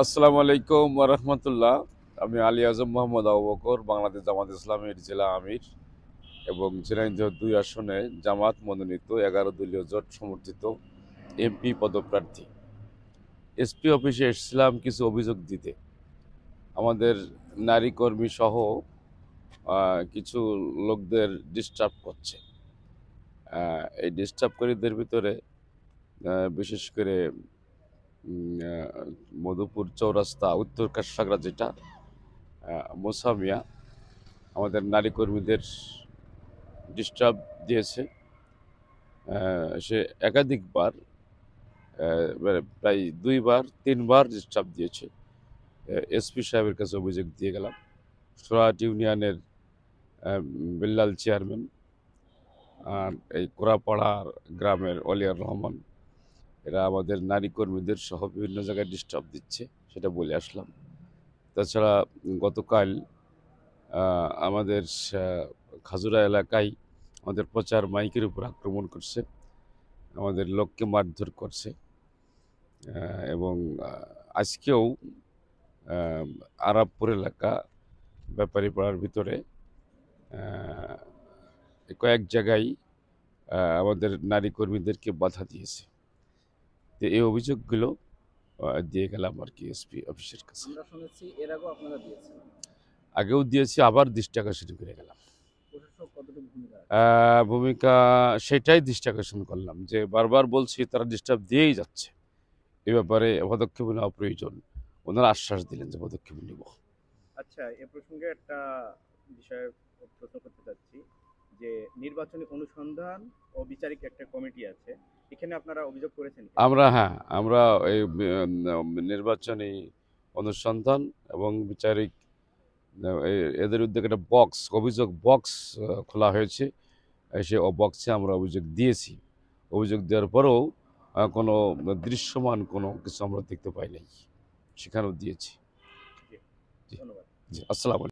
আসসালামু আলাইকুম ওয়া রাহমাতুল্লাহ। আমি আলী আজম মোহাম্মদ আবু বকর, বাংলাদেশ জামাত ইসলামের জেলা আমির এবং ঝিনাইদহ ২ আসনে জামাত মনোনীত ১১ দলীয় জোট সমর্থিত এমপি পদপ্রার্থী। এসপি অফিসে এসেছিলাম কিছু অভিযোগ দিতে। আমাদের নারী কর্মী সহ কিছু লোকদের ডিস্টার্ব করছে। এই ডিস্টার্বকারীদের ভিতরে বিশেষ করে মধুপুর চৌরাস্তা উত্তর কাশাগড়া যেটা মোসা মিয়া আমাদের নারী কর্মীদের ডিস্টার্ব দিয়েছে। সে একাধিকবার মানে প্রায় ২ বার ৩ বার ডিস্টার্ব দিয়েছে। এসপি সাহেবের কাছে অভিযোগ দিয়ে গেলাম। সোরাহাট ইউনিয়নের বিল্লাল চেয়ারম্যান আর এই কোরাপাড়ার গ্রামের অলিয়ার রহমান, এরা আমাদের নারী কর্মীদের সহ বিভিন্ন জায়গায় ডিস্টার্ব দিচ্ছে, সেটা বলে আসলাম। তাছাড়া গতকাল আমাদের খাজুরা এলাকায় আমাদের প্রচার মাইকের উপর আক্রমণ করছে, আমাদের লোককে মারধর করছে এবং আজকেও আরাবপুর এলাকা ব্যাপারী পাড়ার ভিতরে কয়েক জায়গায় আমাদের নারী কর্মীদেরকে বাধা দিয়েছে। তো এই অভিযোগগুলো দিয়ে গেলাম আর কি এসপি অফিসের কাছে। আমরা শুনেছি এর আগেও আপনারা দিয়েছেন। আগেও দিয়েছি, আবার দৃষ্টি আকর্ষণ করে গেলাম। প্রশাসক কতটুকু ভূমিকা রাখছে? ভূমিকা সেটাই দৃষ্টি আকর্ষণ করলাম যে বারবার বলছি তারা ডিস্টার্ব দিয়েই যাচ্ছে, এ ব্যাপারে পদক্ষেপ নেওয়া প্রয়োজন। ওনারা আশ্বাস দিলেন যে পদক্ষেপ নেব। আচ্ছা, এ প্রসঙ্গে একটা বিষয়ে প্রশ্ন করতে চাচ্ছি যে নির্বাচনী অনুসন্ধান ও বিচারিক একটা কমিটি আছে, এখানে আপনারা অভিযোগ করেছেন কি? আমরা এই নির্বাচনী অনুসন্ধান এবং বিচারিক এদের উদ্যোগে একটা বক্স, অভিযোগ বক্স খোলা হয়েছে। সে বক্সে আমরা অভিযোগ দিয়েছি। অভিযোগ দেওয়ার পরেও কোনো দৃশ্যমান কোনো কিছু আমরা দেখতে পাই নাই, সেখানেও দিয়েছি। জি, জি, ধন্যবাদ। জি, আসসালামু আলাইকুম।